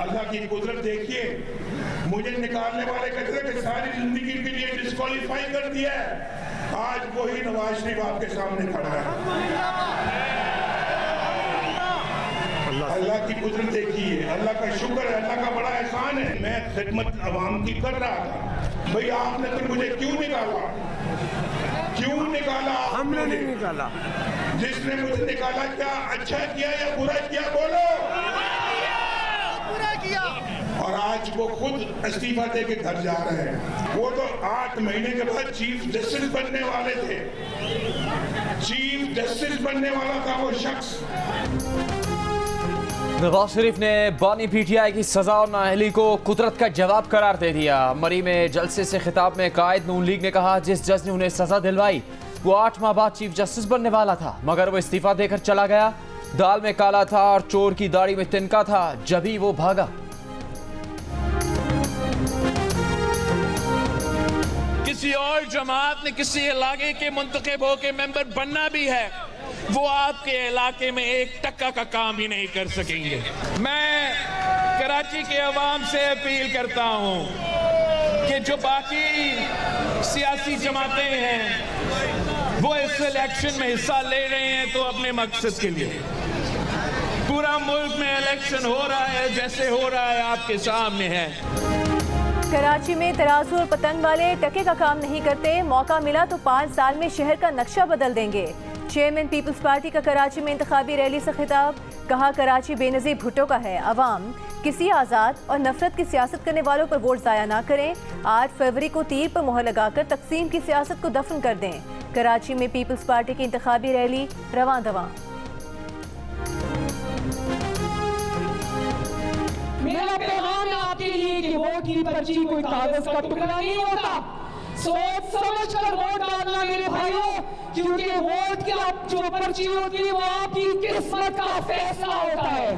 अल्लाह की कुदरत देखिए, मुझे निकालने वाले कहते कि सारी जिंदगी के लिए डिस्क्वालीफाई कर दिया है, आज वही नवाज शरीफ आपके सामने खड़ा है। अल्लाह की कुदरत देखिए, अल्लाह का शुक्र है, अल्लाह का बड़ा एहसान है। मैं खिदमत अवाम की कर रहा था। भाई आपने फिर मुझे क्यों निकाला? क्यों निकाला? हमने नहीं निकाला। जिसने मुझे निकाला क्या अच्छा किया या बुरा किया? बोलो। बुरा किया। और आज वो खुद इस्तीफा दे के घर जा रहे हैं। वो तो 8 महीने के बाद चीफ जस्टिस बनने वाले थे। चीफ जस्टिस बनने वाला था वो शख्स। नवाज शरीफ ने बानी पीटीआई की सजा और नाअहली को कुदरत का जवाब करार दे दिया। मरी में जलसे से खिताब में कायद नून लीग ने कहा, जिस जज ने उन्हें सजा दिलवाई वो 8 माह बाद चीफ जस्टिस बनने वाला था, मगर वो इस्तीफा देकर चला गया। दाल में काला था और चोर की दाढ़ी में तिनका था, जभी वो भागा। किसी और जमात ने किसी इलाके के मुंतखब होकर मेंबर बनना भी है, वो आपके इलाके में 1 टक्का का काम ही नहीं कर सकेंगे। मैं कराची के अवाम से अपील करता हूं कि जो बाकी सियासी जमातें हैं वो इस इलेक्शन में हिस्सा ले रहे हैं तो अपने मकसद के लिए। पूरा मुल्क में इलेक्शन हो रहा है, जैसे हो रहा है आपके सामने है। कराची में तराजू और पतंग वाले टके का काम नहीं करते, मौका मिला तो 5 साल में शहर का नक्शा बदल देंगे। चेयरमैन पीपल्स पार्टी का कराची में इंतखाबी रैली से खिताब, कहा कराची बेनजीर भुट्टो का है, अवाम किसी आज़ाद और नफरत की सियासत करने वालों पर वोट ज़ाया ना करें। 8 फरवरी को तीर पर मुहर लगाकर तकसीम की सियासत को दफन कर दें। कराची में पीपल्स पार्टी की इंतखाबी रैली रवां दवां। मेरा पैगाम है आपके लिए कि वोट की पर्ची कोई कागज का टुकड़ा नहीं होता। सोच समझ कर वोट डालना मेरे भाइयों, क्योंकि वोट की जो पर्ची होती है वो आपकी किस्मत का फैसला होता है।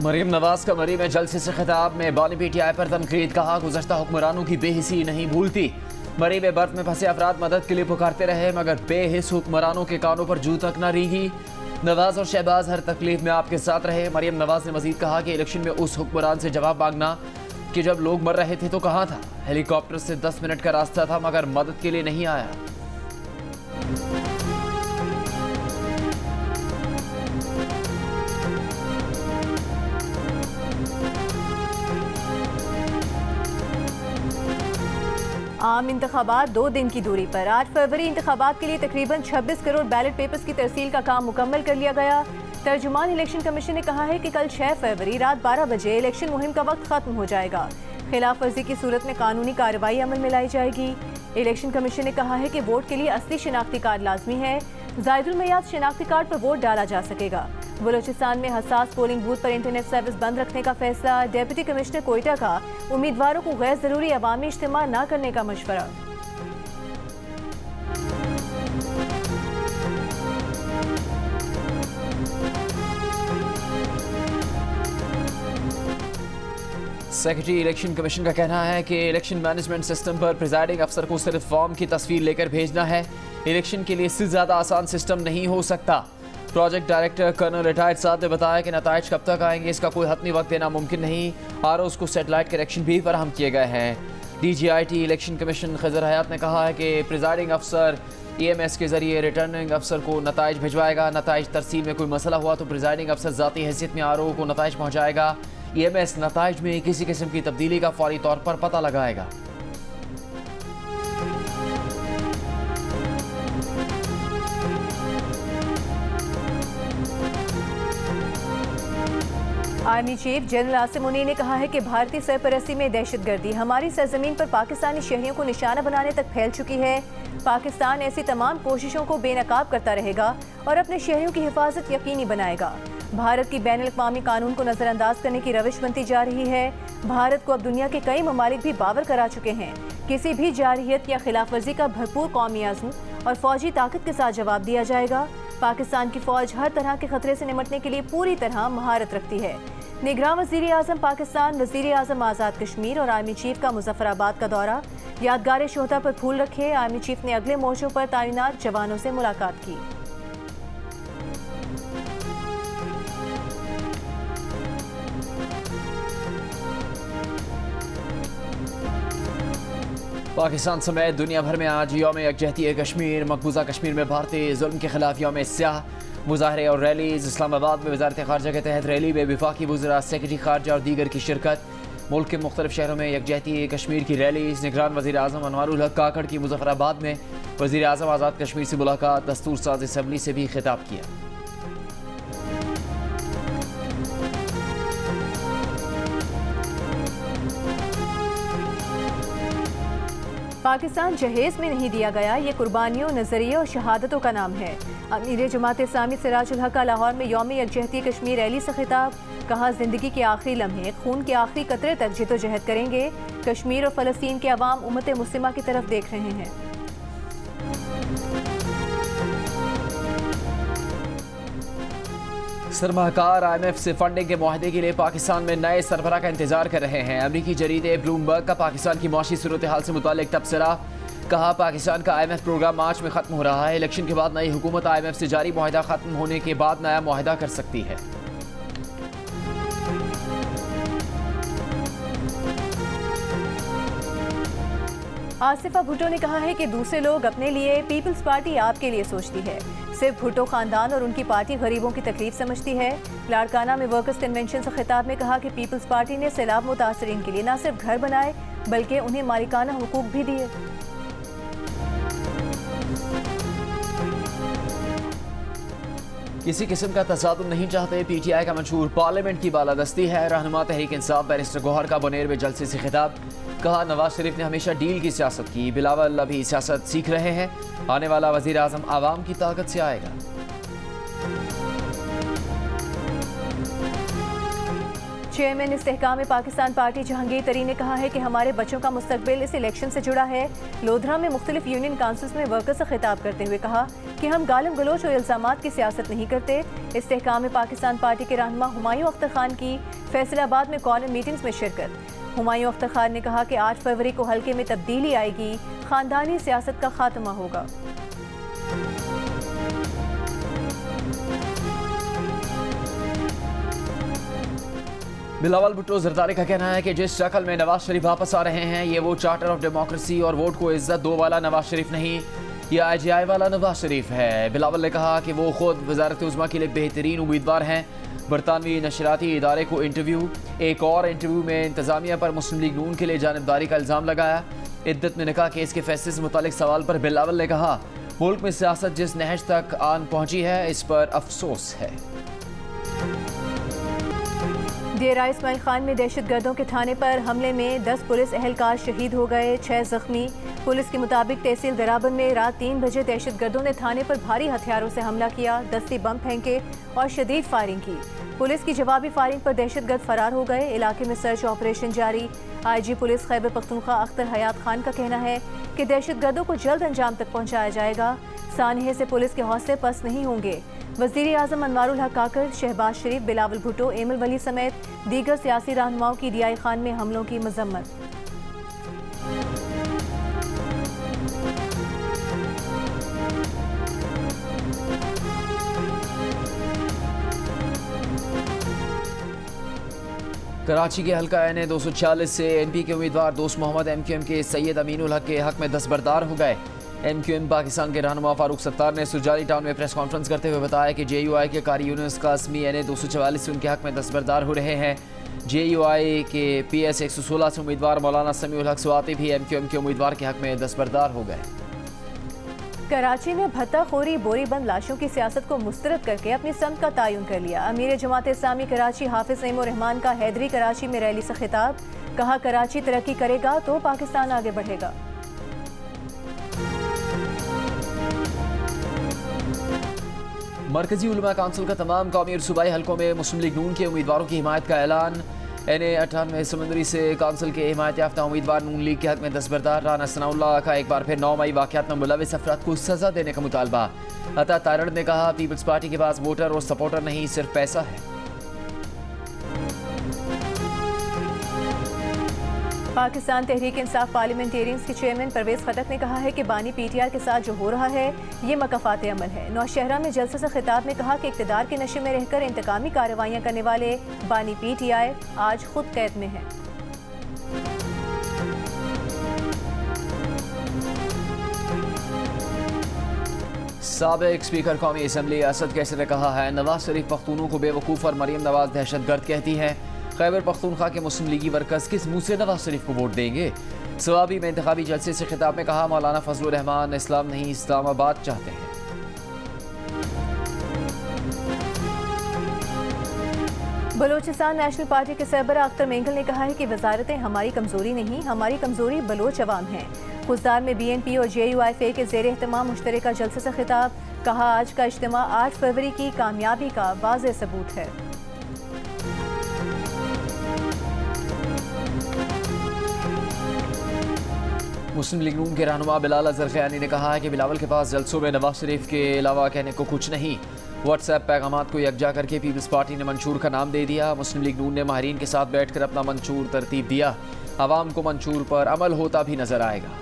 मरीम नवाज का मरी में जलसे से खिताब में बानी पीटीआई पर तनकीद, कहा गुज़श्ता हुक्मरानों की बेहिसी नहीं भूलती। मरी में बर्फ में फंसे अफराद मदद के लिए पुकारते रहे, मगर बेहिस हुक्मरानों के कानों पर जू तक न रीगी। नवाज और शहबाज हर तकलीफ में आपके साथ रहे। मरीम नवाज ने मजीद कहा कि इलेक्शन में उस हुक्मरान से जवाब मांगना कि जब लोग मर रहे थे तो कहाँ था। हेलीकॉप्टर से 10 मिनट का रास्ता था, मगर मदद के लिए नहीं आया। आम इंतखाबात 2 दिन की दूरी पर 8 फरवरी इंतखाबात के लिए तकरीबन 26 करोड़ बैलेट पेपर्स की तरसील का काम मुकम्मल कर लिया गया। तर्जुमान इलेक्शन कमीशन ने कहा है कि कल 6 फरवरी रात 12 बजे इलेक्शन मुहिम का वक्त खत्म हो जाएगा। खिलाफ वर्जी की सूरत में कानूनी कार्रवाई अमल में लाई जाएगी। इलेक्शन कमीशन ने कहा है कि वोट के लिए असली शिनाख्ती कार्ड लाजमी है। जायदुल मयाद शिनाख्ती कार्ड पर वोट डाला जा सकेगा। बलूचिस्तान में हसास पोलिंग बूथ पर इंटरनेट सर्विस बंद रखने का फैसला। डिप्टी कमिश्नर कोयटा का उम्मीदवारों को गैर जरूरी अवामी इज्तिमा न करने का मशवरा। सेक्रेटरी इलेक्शन कमीशन का कहना है कि इलेक्शन मैनेजमेंट सिस्टम पर प्रिजाइडिंग अफसर को सिर्फ फॉर्म की तस्वीर लेकर भेजना है। इलेक्शन के लिए इससे ज़्यादा आसान सिस्टम नहीं हो सकता। प्रोजेक्ट डायरेक्टर कर्नल रिटायर्ड साहब ने बताया कि नताइज कब तक आएंगे इसका कोई हतमी वक्त देना मुमकिन नहीं। आरओज़ को सेटेलाइट कनेक्शन भी फराहम किए गए हैं। DGIT इलेक्शन कमीशन खजर हयात ने कहा है कि प्रिजाइडिंग अफसर EMS के जरिए रिटर्निंग अफसर को नताइज भिजवाएगा। नताइज तरसील में कोई मसला हुआ तो प्रिजाइडिंग अफसर ज़ाती हैसियत में RO को नताइज पहुँचाएगा। EMS नताइज में किसी किस्म की तब्दीली का फौरी तौर पर पता लगाएगा। Army chief general Asim Munir ने कहा है कि भारतीय सरपरस्ती में दहशतगर्दी हमारी सरजमीन पर पाकिस्तानी शहरियों को निशाना बनाने तक फैल चुकी है। पाकिस्तान ऐसी तमाम कोशिशों को बेनकाब करता रहेगा और अपने शहरियों की हिफाजत यकीनी बनाएगा। भारत की बैनुल-अक़वामी कानून को नज़रअंदाज करने की रविश बनती जा रही है। भारत को अब दुनिया के कई ममालिक भी बावर करा चुके हैं। किसी भी जारहियत या खिलाफ वर्जी का भरपूर कौमी अज़्म और फौजी ताकत के साथ जवाब दिया जाएगा। पाकिस्तान की फौज हर तरह के खतरे से निपटने के लिए पूरी तरह महारत रखती है। निगरान वज़ीर आज़म पाकिस्तान, वज़ीर आज़म आज़ाद कश्मीर और आर्मी चीफ का मुज़फ़्फ़राबाद का दौरा। यादगार शोहदा पर फूल रखे। आर्मी चीफ ने अगले मोर्चों पर तैनात जवानों से मुलाकात की। पाकिस्तान समेत दुनिया भर में आज यौम यकजहती कश्मीर। मकबूजा कश्मीर में भारतीय जुल्म के खिलाफ यौम स्याह मुजाहरे और रैलीज। इस्लामाबाद में वजारत खारजा के तहत रैली में वफाकी वज़रा, सेक्रेटरी खारजा और दीगर की शिरकत। मुल्क के मुख्तलिफ शहरों में यकजहती कश्मीर की रैलीज। निगरान वज़ीर आज़म अनवारुल हक काकड़ की मुजफ्फराबाद में वज़ीर आज़म आज़ाद कश्मीर से मुलाकात। दस्तूर साज असम्बली से भी खिताब किया। पाकिस्तान जहेज में नहीं दिया गया, ये कुर्बानियों, नजरिए और शहादतों का नाम है। अमीर जमात इस्लामी सिराजुल हक का लाहौर में यौम यकजहती कश्मीर रैली से खिताब। कहा, जिंदगी के आखिरी लम्हे, खून के आखिरी कतरे तक जिद्दोजहद करेंगे। कश्मीर और फलस्तीन के अवाम उम्मत मुस्लिमा की तरफ देख रहे हैं। सरमाकार IMF से फंडिंग के मुआहदे के लिए पाकिस्तान में नए सरबरा का इंतजार कर रहे हैं। अमरीकी जरीदे ब्लूमबर्ग का पाकिस्तान की माशी सूरत हाल से मुतालिक तबसरा। कहा, पाकिस्तान का IMF प्रोग्राम मार्च में खत्म हो रहा है। इलेक्शन के बाद नई हुकूमत IMF से जारी मुआहदा खत्म होने के बाद नया मुआहदा कर सकती है। आसिफा भुट्टो ने कहा है कि दूसरे लोग अपने लिए, पीपल्स पार्टी आपके लिए सोचती है। सिर्फ भुट्टो खानदान और उनकी पार्टी गरीबों की तकलीफ समझती है। लाड़काना में वर्कर्स कन्वेंशन से खिताब में कहा कि पीपल्स पार्टी ने सैलाब मुतासरीन के लिए न सिर्फ घर बनाए बल्कि उन्हें मालिकाना हुकूक भी दिए। किसी किस्म का तसादुम नहीं चाहते। PTI का मंशूर पार्लियामेंट की बालादस्ती है। रहनुमा तहरीक इंसाफ बैरिस्टर गौहर का बनेर में जलसे से खिताब। कहा, नवाज शरीफ ने हमेशा डील की सियासत की, बिलावल अभी सियासत सीख रहे हैं। आने वाला वजीर आजम आवाम की ताकत से आएगा। चेयरमैन इस्तेहकाम पाकिस्तान पार्टी जहांगीर तरीन ने कहा है कि हमारे बच्चों का मुस्तकबिल इस इलेक्शन से जुड़ा है। लोधरा में मुख्तलिफ यूनियन काउंसिल्स में वर्कर्स से खिताब करते हुए कहा कि हम गालिम गलोच और इल्जामात की सियासत नहीं करते। इस्तेहकाम पाकिस्तान पार्टी के रहनुमा हुमायूं अख्तर खान की फैसलाबाद में कॉर्नर मीटिंग्स में शिरकत। हुमायूं अख्तर खान ने कहा कि 8 फरवरी को हल्के में तब्दीली आएगी, खानदानी सियासत का खात्मा होगा। बिलावल भुट्टो जरदारी का कहना है कि जिस शक्ल में नवाज शरीफ वापस आ रहे हैं, ये वो चार्टर ऑफ डेमोक्रेसी और वोट को इज्जत दो वाला नवाज शरीफ नहीं, ये IGI वाला नवाज शरीफ है। बिलावल ने कहा कि वो खुद वजारत उज़्मा के लिए बेहतरीन उम्मीदवार हैं। बरतानवी नशराती इदारे को इंटरव्यू। एक और इंटरव्यू में इंतजामिया पर मुस्लिम लीग नून के लिए जानिबदारी का इल्ज़ाम लगाया। इद्दत में निकाह केस के फैसले से मुतालिक सवाल पर बिलावल ने कहा, मुल्क में सियासत जिस नहज तक आन पहुंची है, इस पर अफसोस है। डेरा इस्माइल खान में दहशतगर्दों के थाने पर हमले में 10 पुलिस एहलकार शहीद हो गए, 6 जख्मी। पुलिस के मुताबिक तहसील दराबन में रात 3 बजे दहशतगर्दों ने थाने पर भारी हथियारों से हमला किया, दस्ती बम फेंके और शदीद फायरिंग की। पुलिस की जवाबी फायरिंग पर दहशतगर्द फरार हो गए। इलाके में सर्च ऑपरेशन जारी। IG पुलिस खैबर पख्तूनख्वा अख्तर हयात खान का कहना है कि दहशतगर्दों को जल्द अंजाम तक पहुँचाया जाएगा। सानहे से पुलिस के हौसले पस्त नहीं होंगे। वज़ीर आज़म अनवारुल हक काकड़, शहबाज शरीफ, बिलावल भुट्टो, एमल वली समेत दीगर सियासी रहनुमाओं की DI खान में हमलों की मजम्मत। कराची के हल्का NA 246 से NP के उम्मीदवार दोस्त मोहम्मद MQM के सैयद अमीनुल हक के हक में दस्तबरदार हो गए। MQM पाकिस्तान के रहनुमा फारूक सत्तार ने सुरजाली टाउन में प्रेस कॉन्फ्रेंस करते हुए बताया कि JUI के कारी यूनुस कासमी NA 244 से उनके हक में दस्तबरदार हो रहे हैं। JUI के PS 116 से उम्मीदवार मौलाना समीउल हक स्वाति भी MQM के उम्मीदवार के हक में दस्तबरदार हो गए। कराची में भत्ताखोरी, बोरीबंद लाशों की सियासत को मुस्तरद करके अपनी समत का तयन कर लिया। अमीर जमात इस्लामी कराची हाफिज नईमुर रहमान का हैदरी कराची में रैली से खिताब। कहा, कराची तरक्की करेगा तो पाकिस्तान आगे बढ़ेगा। मरकजी उलमा काउंसिल का तमाम कौमी और सूबाई हलकों में मुस्लिम लीग नून के उम्मीदवारों की हिमायत का ऐलान। NA 98 समंदरी से काउंसिल के हिमायत याफ्ता उम्मीदवार नून लीग के हक में दस्तबरदार राना सनाउल्लाह का एक बार फिर 9 मई वाक़यात में मुलविस अफराद को सजा देने का मुतालबा। अता तारड़ ने कहा, पीपल्स पार्टी के पास वोटर और सपोर्टर नहीं, सिर्फ पैसा है। पाकिस्तान तहरीक इंसाफ पार्लियामेंटेरियंस के चेयरमैन परवेज खटक ने कहा है कि बानी PTR के साथ जो हो रहा है ये मकफात अमल है। नौशहरा में जलसे से खिताब में कहा कि इक़्तिदार के नशे में रहकर इंतकामी कार्रवाइयाँ करने वाले बानी PTI आज खुद कैद में हैं। साबिक स्पीकर कौमी असम्बली असद कैसर ने कहा है नवाज शरीफ पख्तूनों को बेवकूफ़ और मरीम नवाज दहशतगर्द कहती हैं। खैबर पख्तूनख्वा के मुस्लिम लीगी वर्कर्स किस मुंह से नवाज शरीफ को वोट देंगे। सवाबी में इंतखाबी जलसे से खिताब में कहा मौलाना फजलुर रहमान इस्लाम नहीं इस्लामाबाद चाहते हैं। बलोचिस्तान नेशनल पार्टी के सरबराह अख्तर मेंगल ने कहा है कि वजारतें हमारी कमजोरी नहीं, हमारी कमजोरी बलोच अवाम है। खुजदार में BNP और JUIFA के ज़ेर एहतमाम मुश्तरका जलसे से खिताब, कहा आज का इज्तिमा 8 फरवरी की कामयाबी का वाज़ेह सबूत है। मुस्लिम लीग नून के रहनुमा बिलाल अजहर खयानी ने कहा है कि बिलावल के पास जलसों में नवाज शरीफ के अलावा कहने को कुछ नहीं। व्हाट्सएप पैगामात को यकजा करके पीपल्स पार्टी ने मंशूर का नाम दे दिया। मुस्लिम लीग नून ने माहिरीन के साथ बैठकर अपना मंशूर तरतीब दिया। आवाम को मंशूर पर अमल होता भी नजर आएगा।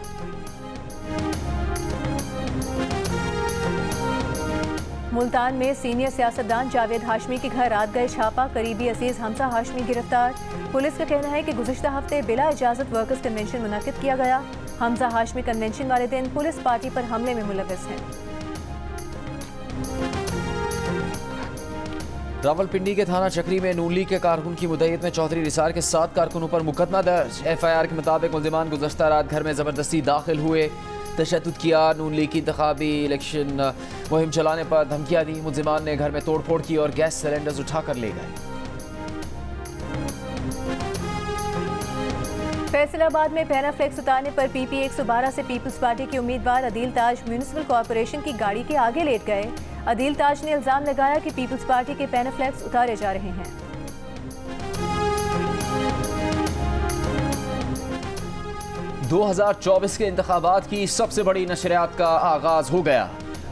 मुल्तान में सीनियर सियासतदान जावेद हाशमी के घर रात गए छापा, करीबी अजीज हमजा हाशमी गिरफ्तार। पुलिस का कहना है कि गुज़िश्ता हफ्ते बिला इजाजत वर्कर्स कन्वेंशन मुनक्किद किया गया। हमजा हाशमी कन्वेंशन वाले दिन पुलिस पार्टी पर हमले में मुलविस हैं। रावलपिंडी के थाना चक्री में नून लीग के कारकुन की मुद्दत में चौधरी निसार के 7 कारकुनों पर मुकदमा दर्ज। FIR के मुताबिक मुल्जिमान गुज़श्ता रात घर में ज़बरदस्ती दाखिल हुए, तशद्दुद किया, नून लीग की इंतखाबी इलेक्शन मुहिम चलाने पर धमकियां दी। मुल्जिमान ने घर में तोड़फोड़ की और गैस सिलेंडर्स उठाकर ले गए। फैसलाबाद में पैनाफ्लेक्स उतारने पर PP 112 से पीपल्स पार्टी के उम्मीदवार अदील ताज म्यूनिसिपल कॉरपोरेशन की गाड़ी के आगे लेट गए। अदील ताज ने इल्जाम लगाया कि पीपल्स पार्टी के पैनाफ्लेक्स उतारे जा रहे हैं। – 2024 के इंतखाबात की सबसे बड़ी नशरियात का आगाज हो गया।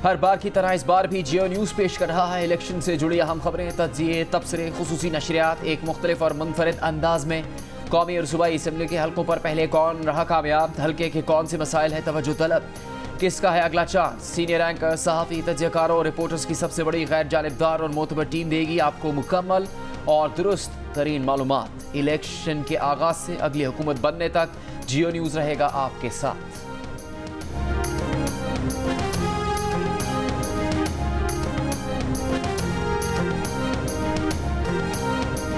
हर बार की तरह इस बार भी जियो न्यूज़ पेश कर रहा है इलेक्शन से जुड़ी अहम खबरें, तज्जिए, तबसरे, खुसूसी नशरियात एक मुख्तलिफ और मुनफरिद अंदाज में। कौमी और सूबाई असम्बली के हल्कों पर पहले कौन रहा कामयाब, हल्के के कौन से मसाइल है तवज्जो तलब, किसका है अगला चांस। सीनियर एंकर, सहाफ़ी, तज्जियाकारों और रिपोर्टर्स की सबसे बड़ी गैर जानिबदार और मोतबर टीम देगी आपको मुकम्मल और दुरुस्त तरीन मालूमात। इलेक्शन के आगाज से अगली हुकूमत बनने तक जियो न्यूज़ रहेगा आपके साथ।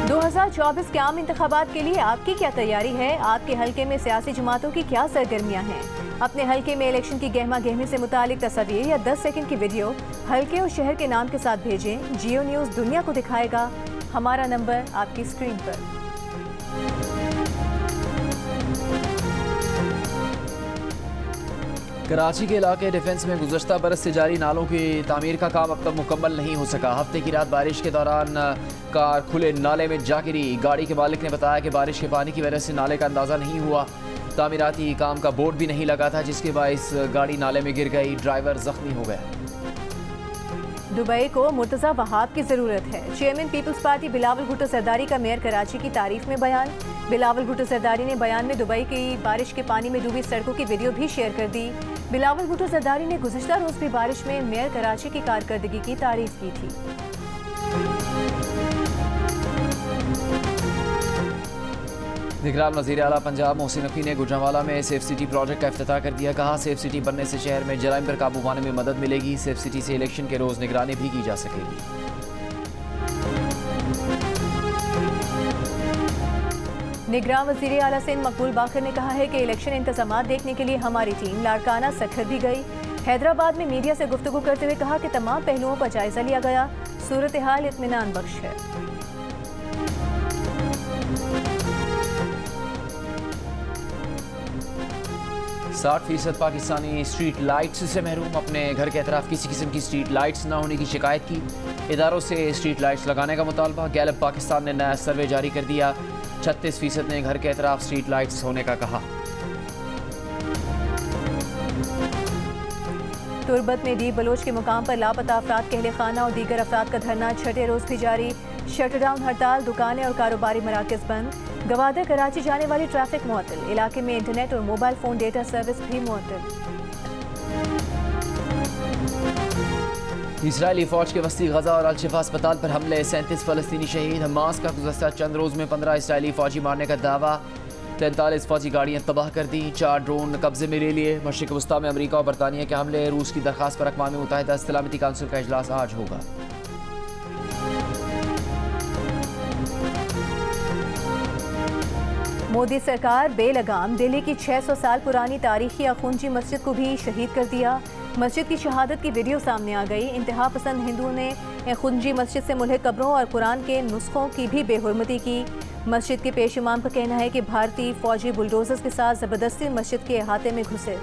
दो 2024 के आम इंतखाबात के लिए आपकी क्या तैयारी है? आपके हल्के में सियासी जमातों की क्या सरगर्मियां हैं? अपने हल्के में इलेक्शन की गहमा गहमी से मुतालिक तस्वीर या 10 सेकंड की वीडियो हल्के और शहर के नाम के साथ भेजें। जियो न्यूज़ दुनिया को दिखाएगा। हमारा नंबर आपकी स्क्रीन पर। कराची के इलाके डिफेंस में गुज़श्ता बरस से जारी नालों की तामीर का काम अब तक मुकम्मल नहीं हो सका। हफ्ते की रात बारिश के दौरान कार खुले नाले में जा गिरी। गाड़ी के मालिक ने बताया कि बारिश के पानी की वजह से नाले का अंदाज़ा नहीं हुआ। तामीराती काम का बोर्ड भी नहीं लगा था, जिसके बाइस गाड़ी नाले में गिर गई, ड्राइवर जख्मी हो गया। दुबई को मुर्तज़ा वहाब की ज़रूरत है। चेयरमैन पीपल्स पार्टी बिलावल भुट्टो सरदारी का मेयर कराची की तारीफ में बयान। बिलावल भुट्टो सरदारी ने बयान में दुबई की बारिश के पानी में डूबी सड़कों की वीडियो भी शेयर कर दी। बिलावल भुट्टो सरदारी ने गुज़िश्ता रोज़ भी बारिश में मेयर कराची की कारकर्दगी की तारीफ की थी। निगरान वज़ीर आला पंजाब मोहसिन नकवी ने गुजरांवाला में सेफ सिटी प्रोजेक्ट का इफ्तिताह कर दिया। कहा सेफ सिटी बनने से शहर में जराइम पर काबू पाने में मदद मिलेगी। सेफ सिटी से इलेक्शन के रोज़ निगरानी भी की जा सकेगी। निगरान वज़ीर आला सिंध मकबूल बाकर ने कहा है कि इलेक्शन इंतजामात देखने के लिए हमारी टीम लाड़काना सखर भी गई। हैदराबाद में मीडिया से गुफ्तगू करते हुए कहा कि तमाम पहलुओं का जायजा लिया गया। सूरत हाल इत्मीनान बख्श है। %60 पाकिस्तानी स्ट्रीट लाइट्स से महरूम। अपने घर के अतराफ किसी किस्म की स्ट्रीट लाइट्स न होने की शिकायत की। इदारों से स्ट्रीट लाइट्स लगाने का मुतालबा। गैलप पाकिस्तान ने नया सर्वे जारी कर दिया। 36% ने घर के अतराफ स्ट्रीट लाइट्स होने का कहा। तुर्बत में डी बलोच के मुकाम पर लापता अफराद के अहले खाना और दीगर अफराद का धरना छठे रोज भी जारी। शटडाउन हड़ताल, दुकानें और कारोबारी मराकज़ बंद। गवादर कराची जाने वाली ट्रैफिक मुअत्तल। इलाके में इंटरनेट और मोबाइल फ़ोन डेटा सर्विस भी मुअत्तल। इजरायली फ़ौज के वस्ती गजा और अल-शिफा अस्पताल पर हमले। 37 फ़लस्तीनी शहीद। हमास का गुज़श्ता चंद रोज़ में 15 इजरायली फ़ौजी मारने का दावा। 43 फौजी गाड़ियां तबाह कर दी, 4 ड्रोन कब्जे में ले लिए। मशरिक वस्ता में अमेरिका और बरतानिया के हमले, रूस की दरखास्त पर अक़वाम मुत्तहिदा सलामती काउंसिल का इजलास आज होगा। मोदी सरकार बेलगाम दिल्ली की 600 साल पुरानी तारीखी अखुंजी मस्जिद को भी शहीद कर दिया। मस्जिद की शहादत की वीडियो सामने आ गई। इंतहा पसंद हिंदुओं ने अखुंजी मस्जिद से मुल्हिक कब्रों और कुरान के नुस्खों की भी बेहुरमती की। मस्जिद के पेश इमाम का कहना है कि भारतीय फौजी बुलडोजर्स के साथ ज़बरदस्ती मस्जिद के अहाते में घुसे।